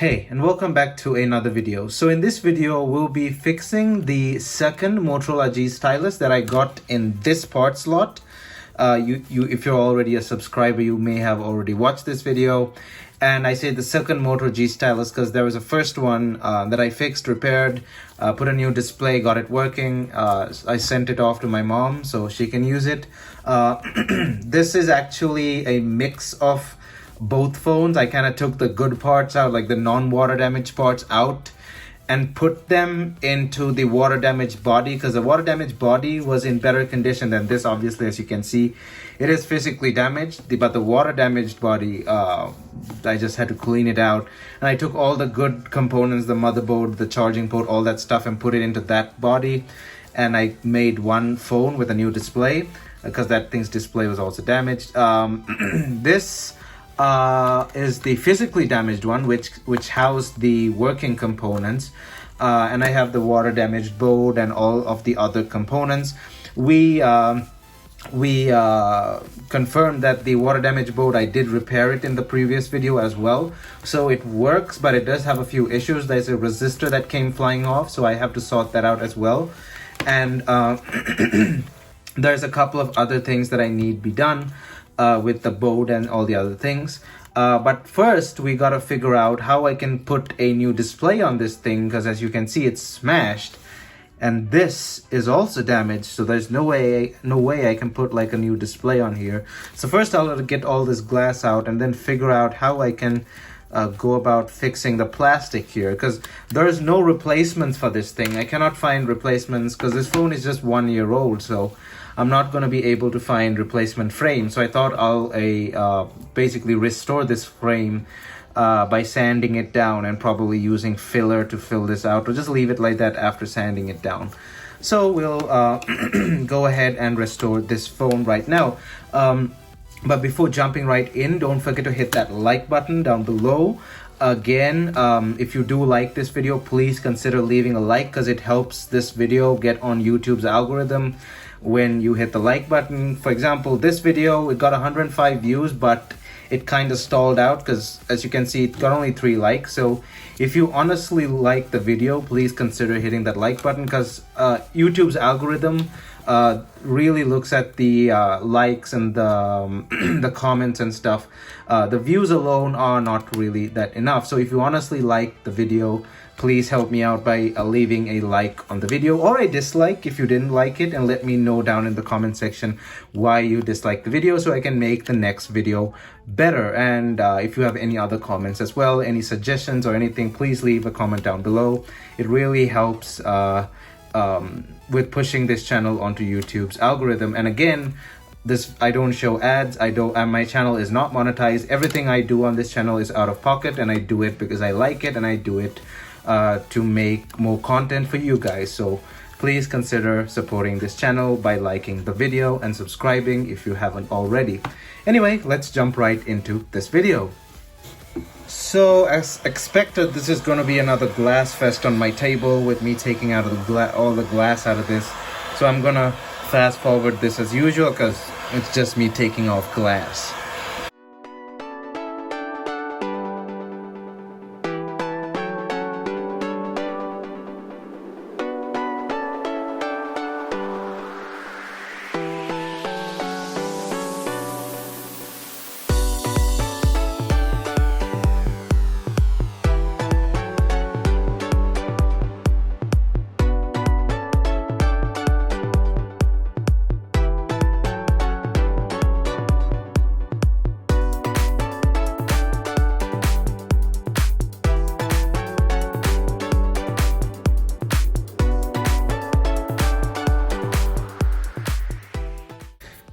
Hey, and welcome back to another video. So in this video, we'll be fixing the second Motorola G Stylus that I got in this part slot. If you're already a subscriber, you may have already watched this video. And I say the second Moto G Stylus because there was a first one that I fixed, repaired, put a new display, got it working. I sent it off to my mom so she can use it. This is actually a mix of both phones. I kind of took the good parts out, like the non-water damaged parts out, and put them into the water damaged body because the water damaged body was in better condition than this. Obviously, as you can see, it is physically damaged, but the water damaged body, I just had to clean it out. And I took all the good components, the motherboard, the charging port, all that stuff, and put it into that body. And I made one phone with a new display because that thing's display was also damaged. This is the physically damaged one, which housed the working components, and I have the water damaged board and all of the other components. We confirmed that the water damaged board, I did repair it in the previous video as well, so it works, but it does have a few issues. There's a resistor that came flying off, so I have to sort that out as well. And there's a couple of other things that I need be done with the board and all the other things. But first, we gotta figure out how I can put a new display on this thing, because as you can see, it's smashed. And this is also damaged, so there's no way I can put like a new display on here. So first I'll get all this glass out and then figure out how I can go about fixing the plastic here, because there's no replacements for this thing. I cannot find replacements because this phone is just 1 year old, so I'm not going to be able to find replacement frame. So I thought I'll basically restore this frame by sanding it down and probably using filler to fill this out, or just leave it like that after sanding it down. So we'll go ahead and restore this phone right now. But before jumping right in, don't forget to hit that like button down below. Again, if you do like this video, please consider leaving a like, because it helps this video get on YouTube's algorithm when you hit the like button. For example, this video, it got 105 views, but it kind of stalled out because, as you can see, it got only 3 likes. So if you honestly like the video, please consider hitting that like button, because YouTube's algorithm really looks at the likes and the the comments and stuff. The views alone are not really that enough. So if you honestly like the video, please help me out by leaving a like on the video, or a dislike if you didn't like it, and let me know down in the comment section why you disliked the video so I can make the next video better. And if you have any other comments as well, any suggestions or anything, please leave a comment down below. It really helps with pushing this channel onto YouTube's algorithm. And again, I don't show ads. My channel is not monetized. Everything I do on this channel is out of pocket, and I do it because I like it, and I do it to make more content for you guys. So please consider supporting this channel by liking the video and subscribing if you haven't already. Anyway, let's jump right into this video. So as expected, this is going to be another glass fest on my table with me taking out all the glass out of this. So I'm gonna fast forward this as usual because it's just me taking off glass.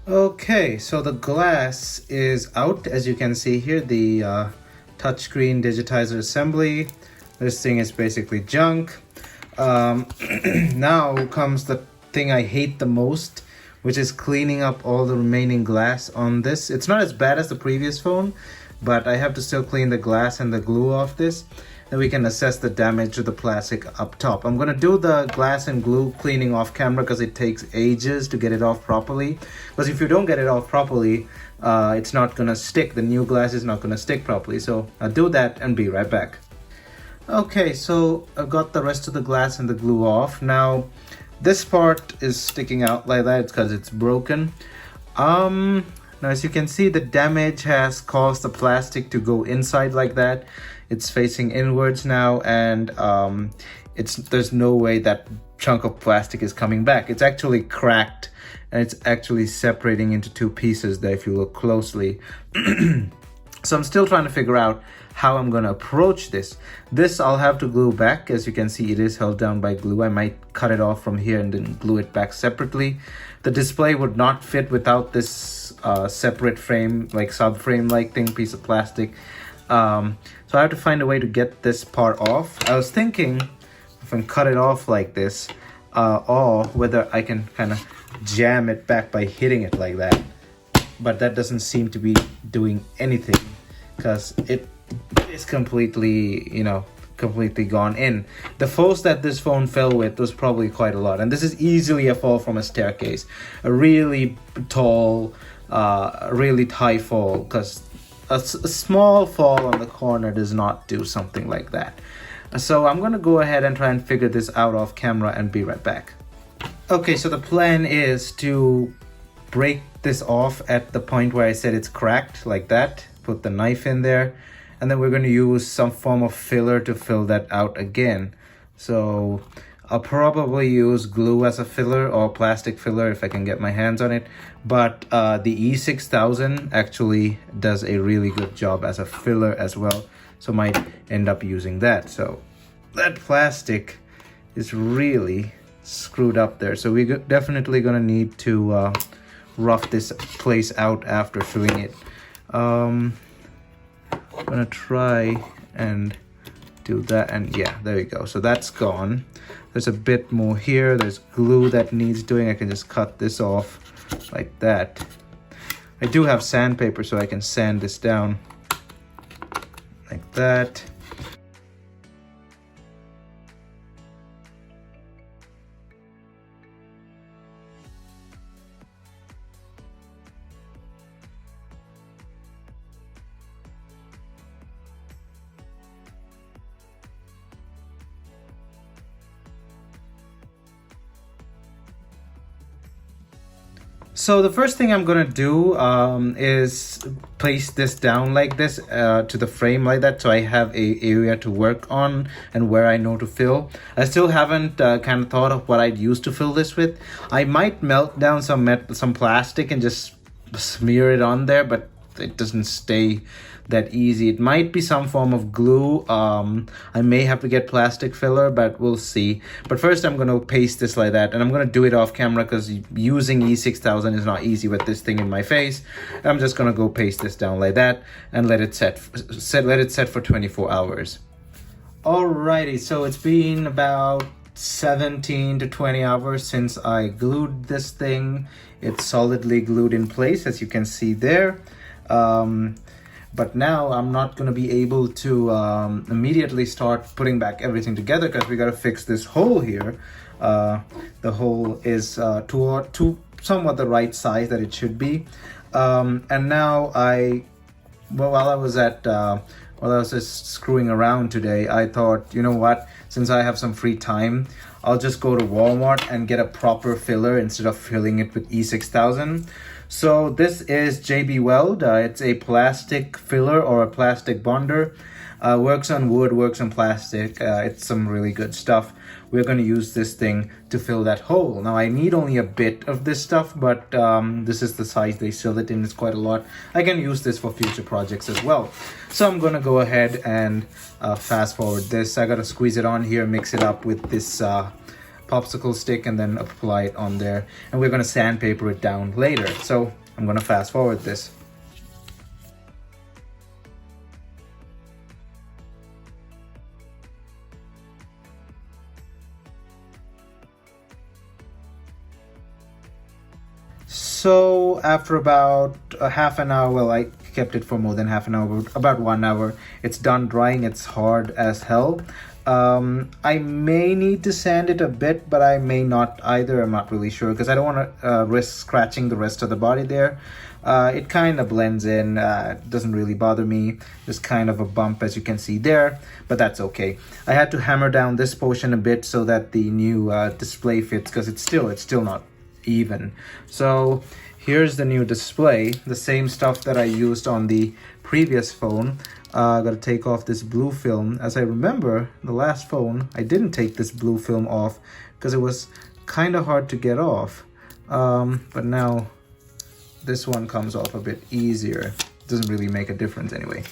Okay, so the glass is out. As you can see here, the touchscreen digitizer assembly. This thing is basically junk. Now comes the thing I hate the most, which is cleaning up all the remaining glass on this. It's not as bad as the previous phone, but I have to still clean the glass and the glue off this. Then we can assess the damage to the plastic up top. I'm gonna do the glass and glue cleaning off camera because it takes ages to get it off properly. Because if you don't get it off properly, it's not gonna stick. The new glass is not gonna stick properly. So I'll do that and be right back. Okay, so I've got the rest of the glass and the glue off. Now, this part is sticking out like that because it's broken. Now as you can see, the damage has caused the plastic to go inside like that. It's facing inwards now, and there's no way that chunk of plastic is coming back. It's actually cracked, and it's actually separating into two pieces there if you look closely. So I'm still trying to figure out how I'm going to approach this. This I'll have to glue back. As you can see, it is held down by glue. I might cut it off from here and then glue it back separately. The display would not fit without this separate frame, like subframe like thing, piece of plastic. So I have to find a way to get this part off. I was thinking if I can cut it off like this, or whether I can kind of jam it back by hitting it like that. But that doesn't seem to be doing anything because it is completely, completely gone in. The force that this phone fell with was probably quite a lot, and this is easily a fall from a staircase, a really tall, really high fall, because a small fall on the corner does not do something like that. So I'm gonna go ahead and try and figure this out off camera and be right back. Okay, so the plan is to break this off at the point where I said it's cracked like that, put the knife in there, and then we're going to use some form of filler to fill that out again. So I'll probably use glue as a filler or plastic filler if I can get my hands on it, but the E6000 actually does a really good job as a filler as well, so might end up using that. So that plastic is really screwed up there, so we're definitely gonna need to rough this place out after filling it. I'm gonna try and do that, and yeah, there we go. So that's gone. There's a bit more here. There's glue that needs doing. I can just cut this off like that. I do have sandpaper, so I can sand this down like that. So the first thing I'm gonna do is place this down like this to the frame like that, so I have a area to work on and where I know to fill. I still haven't kind of thought of what I'd use to fill this with. I might melt down some plastic and just smear it on there, but it doesn't stay that easy. It might be some form of glue. I may have to get plastic filler, but we'll see. But first I'm going to paste this like that, and I'm going to do it off camera because using E6000 is not easy with this thing in my face. I'm just going to go paste this down like that and let it set for 24 hours. Alrighty, so it's been about 17 to 20 hours since I glued this thing. It's solidly glued in place, as you can see there. But now I'm not going to be able to immediately start putting back everything together because we got to fix this hole here. The hole is to somewhat the right size that it should be. And now while I was just screwing around today, I thought, you know what, since I have some free time, I'll just go to Walmart and get a proper filler instead of filling it with E6000. So this is JB Weld. It's a plastic filler or a plastic bonder. Works on wood, works on plastic. It's some really good stuff. We're going to use this thing to fill that hole. Now I need only a bit of this stuff, but this is the size they sell it in. It's quite a lot. I can use this for future projects as well. So I'm going to go ahead and fast forward this. I got to squeeze it on here, mix it up with this popsicle stick, and then apply it on there, and we're going to sandpaper it down later. So I'm going to fast forward this. So after about a half an hour, well, I kept it for more than half an hour, about 1 hour, it's done drying. It's hard as hell. I may need to sand it a bit, but I may not either. I'm not really sure because I don't want to risk scratching the rest of the body there. It kind of blends in, doesn't really bother me. There's kind of a bump as you can see there, but that's okay. I had to hammer down this portion a bit so that the new display fits because it's still not even. So here's the new display, the same stuff that I used on the previous phone. Gotta take off this blue film. As I remember, the last phone, I didn't take this blue film off because it was kind of hard to get off. But now this one comes off a bit easier. Doesn't really make a difference anyway.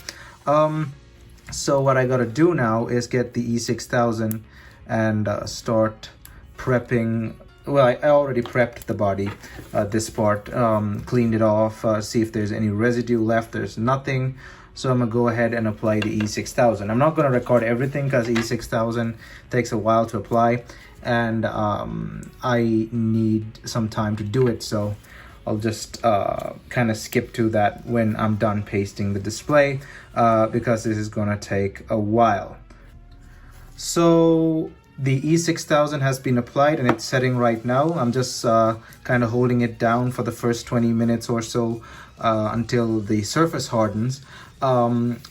So what I gotta do now is get the E6000 and start prepping. Well, I already prepped the body, this part, cleaned it off, see if there's any residue left. There's nothing. So I'm gonna go ahead and apply the E6000. I'm not gonna record everything because E6000 takes a while to apply, and I need some time to do it. So I'll just kind of skip to that when I'm done pasting the display, because this is gonna take a while. So the E6000 has been applied and it's setting right now. I'm just kind of holding it down for the first 20 minutes or so until the surface hardens. I'm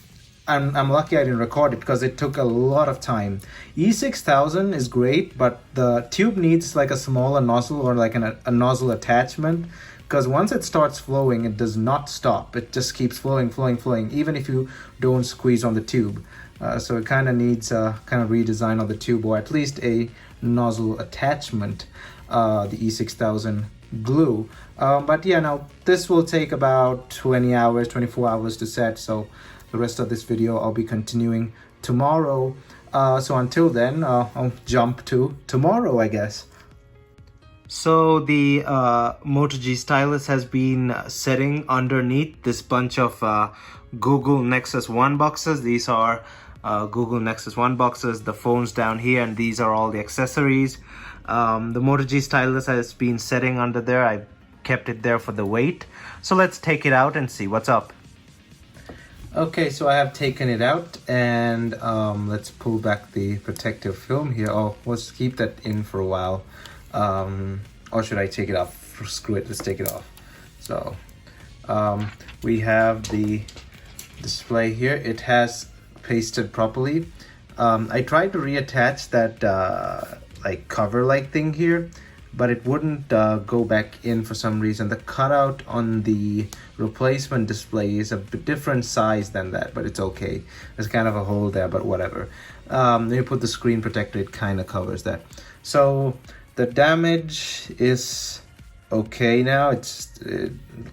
lucky I didn't record it because it took a lot of time. E6000 is great, but the tube needs like a smaller nozzle or like a nozzle attachment, because once it starts flowing, it does not stop. It just keeps flowing, even if you don't squeeze on the tube. So it kind of needs a kind of redesign of the tube, or at least a nozzle attachment, the E6000 glue. But yeah, now this will take about 20 hours, 24 hours to set. So the rest of this video I'll be continuing tomorrow. So until then, I'll jump to tomorrow, I guess. So the Moto G Stylus has been setting underneath this bunch of Google Nexus 1 boxes. These are Google Nexus 1 boxes, the phone's down here, and these are all the accessories. The Moto G Stylus has been setting under there. I kept it there for the weight. So let's take it out and see what's up. Okay, so I have taken it out, and let's pull back the protective film here. Oh, let's keep that in for a while. Or should I take it off? Screw it, let's take it off. So we have the display here. It has pasted properly. I tried to reattach that like cover like thing here, but it wouldn't go back in for some reason. The cutout on the replacement display is a bit different size than that, but it's okay. There's kind of a hole there, but whatever. Then you put the screen protector, it kind of covers that. So the damage is okay now. It's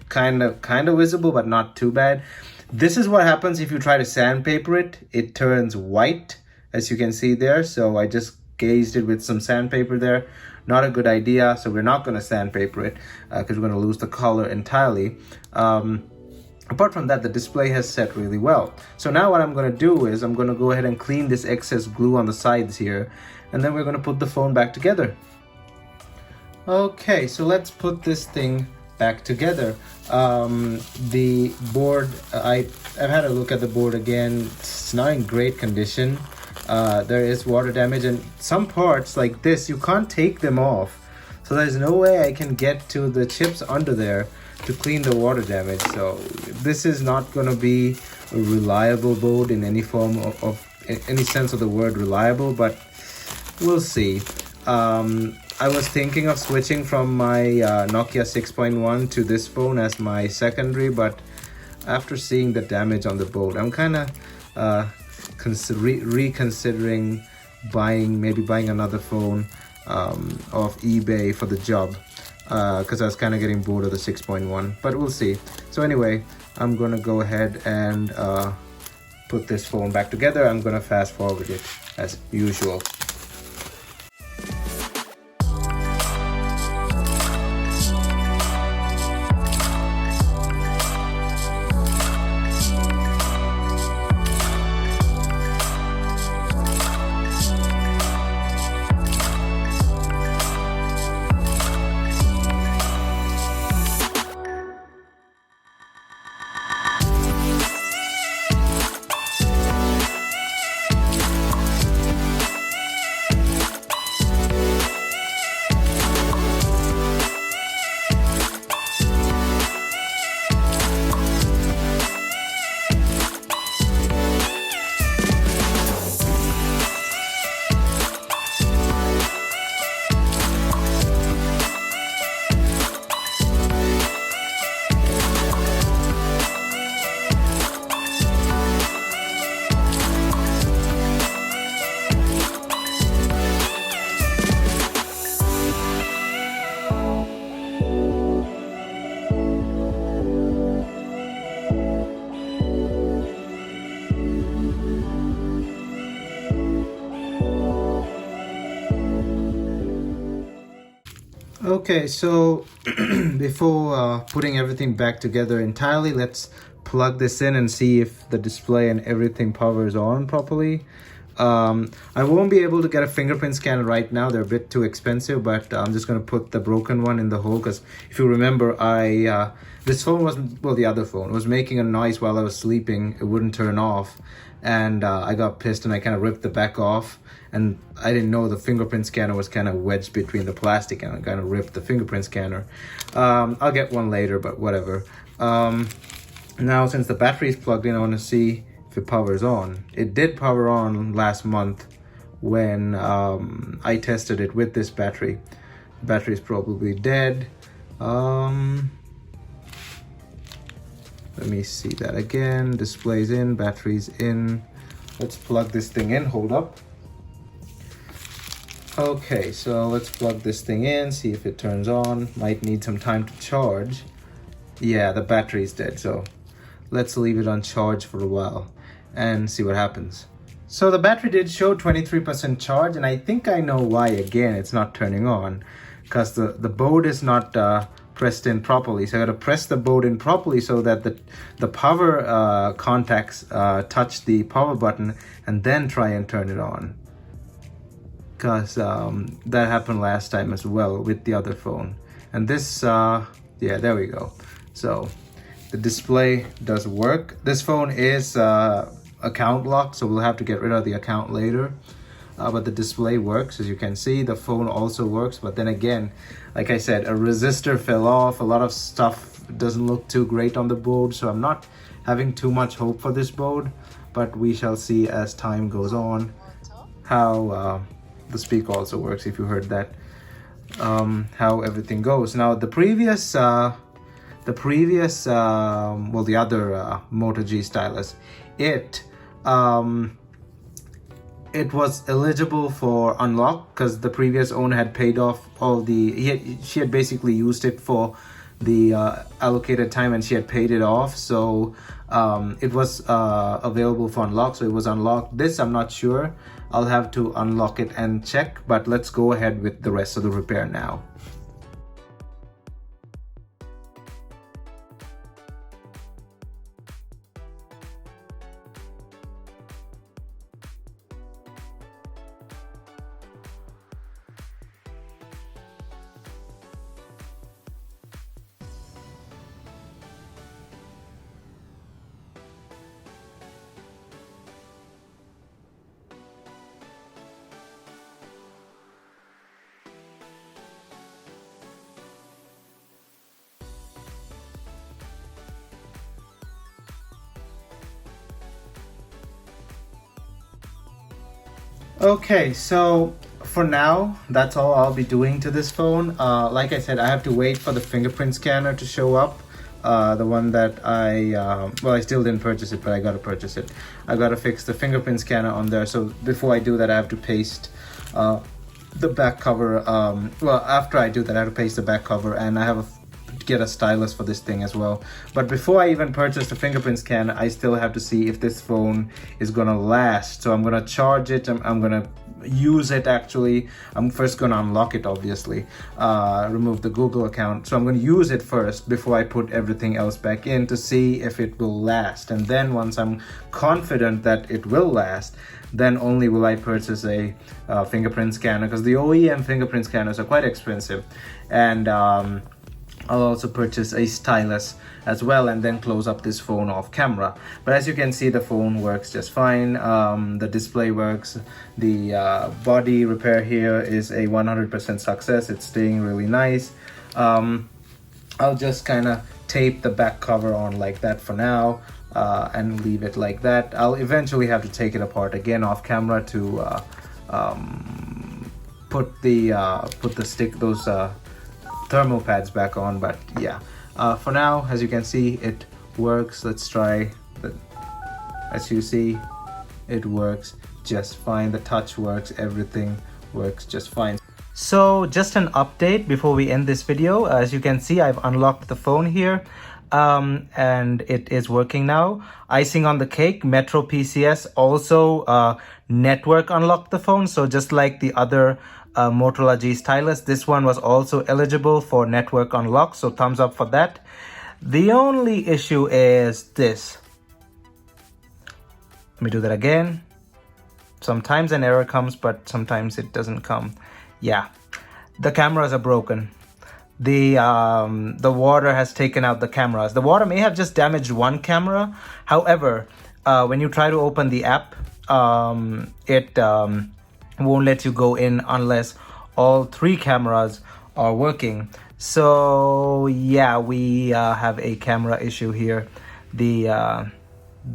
kind of visible, but not too bad. This is what happens if you try to sandpaper it. It turns white, as you can see there. So I just gazed it with some sandpaper there. Not a good idea. So we're not going to sandpaper it because we're going to lose the color entirely. Apart from that, the display has set really well. So now what I'm going to do is I'm going to go ahead and clean this excess glue on the sides here, and then we're going to put the phone back together. Okay, so let's put this thing back together. The board, I've had a look at the board again. It's not in great condition. There is water damage, and some parts like this, you can't take them off. So there's no way I can get to the chips under there to clean the water damage. So this is not going to be a reliable board in any form of any sense of the word reliable, but we'll see. I was thinking of switching from my Nokia 6.1 to this phone as my secondary, but after seeing the damage on the board, I'm kind of reconsidering maybe buying another phone off eBay for the job, because I was kind of getting bored of the 6.1, but we'll see. So anyway, I'm gonna go ahead and put this phone back together. I'm gonna fast forward it as usual. Okay, so before putting everything back together entirely, let's plug this in and see if the display and everything powers on properly. I won't be able to get a fingerprint scanner right now. They're a bit too expensive, but I'm just going to put the broken one in the hole because if you remember, this phone wasn't, well, the other phone was making a noise while I was sleeping. It wouldn't turn off, and I got pissed and I kind of ripped the back off, and I didn't know the fingerprint scanner was kind of wedged between the plastic, and I kind of ripped the fingerprint scanner. I'll get one later, but whatever. Now, since the battery is plugged in, I want to see if it powers on. It did power on last month when I tested it with this battery. The battery is probably dead. Let me see that again. Display's in, battery's in. Let's plug this thing in. Hold up. Okay, so let's plug this thing in, see if it turns on. Might need some time to charge. Yeah, the battery's dead, so let's leave it on charge for a while and see what happens. So the battery did show 23% charge, and I think I know why. Again, it's not turning on because the board is not pressed in properly. So I gotta press the board in properly so that the power contacts touch the power button, and then try and turn it on. Because that happened last time as well with the other phone. And this, yeah, there we go. So the display does work. This phone is account locked, so we'll have to get rid of the account later. But the display works, as you can see. The phone also works, but then again, like I said, a resistor fell off. A lot of stuff doesn't look too great on the board, so I'm not having too much hope for this board. But we shall see as time goes on how the speaker also works, if you heard that, how everything goes. Now the other Moto G Stylus, it was eligible for unlock because the previous owner had paid off all she had basically used it for the allocated time, and she had paid it off, so it was available for unlock, so it was unlocked. This I'm not sure. I'll have to unlock it and check, but let's go ahead with the rest of the repair now. Okay, so for now, that's all I'll be doing to this phone. Like I said, I have to wait for the fingerprint scanner to show up. The one that I still didn't purchase it, but I gotta purchase it. I gotta fix the fingerprint scanner on there. So before I do that, I have to paste the back cover. Well, after I do that, I have to paste the back cover, and I have to get a stylus for this thing as well. But before I even purchase the fingerprint scanner, I still have to see if this phone is gonna last. So I'm gonna charge it. I'm gonna use it. Actually, I'm first gonna unlock it, obviously, remove the Google account. So I'm gonna use it first before I put everything else back in to see if it will last. And then once I'm confident that it will last, then only will I purchase a fingerprint scanner, because the OEM fingerprint scanners are quite expensive. And I'll also purchase a stylus as well, and then close up this phone off camera. But as you can see, the phone works just fine. The display works. The body repair here is a 100% success. It's staying really nice. I'll just kind of tape the back cover on like that for now, and leave it like that. I'll eventually have to take it apart again off camera to put those thermal pads back on. But yeah, for now, as you can see, it works. Let's try that. As you see, it works just fine. The touch works, everything works just fine. So just an update before we end this video. As you can see, I've unlocked the phone here, and it is working now. Icing on the cake, Metro PCS also network unlocked the phone. So just like the other Motorola G Stylus. This one was also eligible for network unlock, so thumbs up for that. The only issue is this. Let me do that again. Sometimes an error comes, but sometimes it doesn't come. Yeah, the cameras are broken. The water has taken out the cameras. The water may have just damaged one camera. However, when you try to open the app, it won't let you go in unless all 3 cameras are working. So yeah, we have a camera issue here. The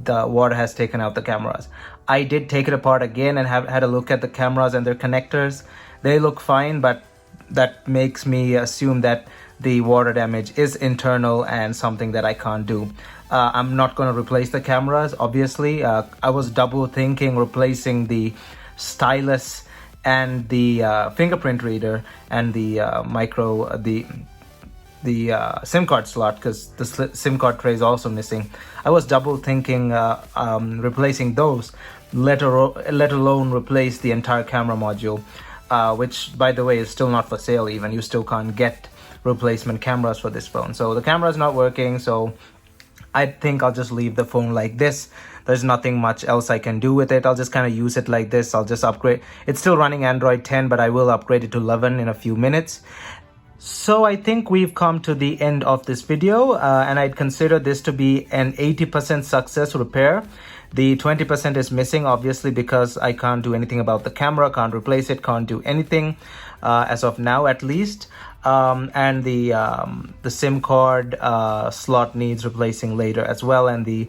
water has taken out the cameras. I did take it apart again and had a look at the cameras and their connectors. They look fine, but that makes me assume that the water damage is internal and something that I can't do. I'm not going to replace the cameras, obviously. I was double thinking replacing the stylus and the fingerprint reader and the SIM card slot, because the SIM card tray is also missing. I was double thinking replacing those, let alone replace the entire camera module, which by the way is still not for sale even. You still can't get replacement cameras for this phone. So the camera is not working, so I think I'll just leave the phone like this. There's nothing much else I can do with it. I'll just kind of use it like this. I'll just upgrade. It's still running Android 10, but I will upgrade it to 11 in a few minutes. So I think we've come to the end of this video, and I'd consider this to be an 80% success repair. The 20% is missing, obviously, because I can't do anything about the camera, can't replace it, can't do anything as of now, at least. And the SIM card slot needs replacing later as well, and the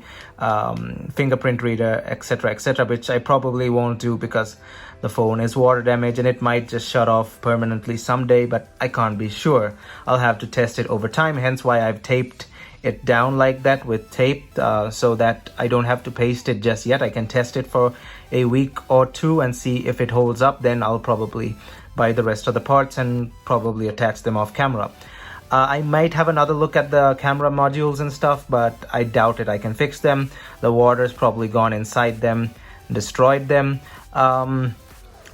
fingerprint reader, etc., which I probably won't do because the phone is water damaged and it might just shut off permanently someday, but I can't be sure. I'll have to test it over time, hence why I've taped it down like that with tape, so that I don't have to paste it just yet. I can test it for a week or 2 and see if it holds up. Then I'll probably buy the rest of the parts and probably attach them off camera. I might have another look at the camera modules and stuff, but I doubt it. I can fix them. The water's probably gone inside them, destroyed them.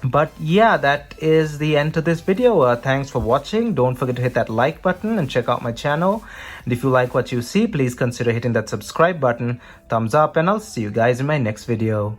But yeah, that is the end to this video. Thanks for watching. Don't forget to hit that like button and check out my channel. And if you like what you see, please consider hitting that subscribe button, thumbs up, and I'll see you guys in my next video.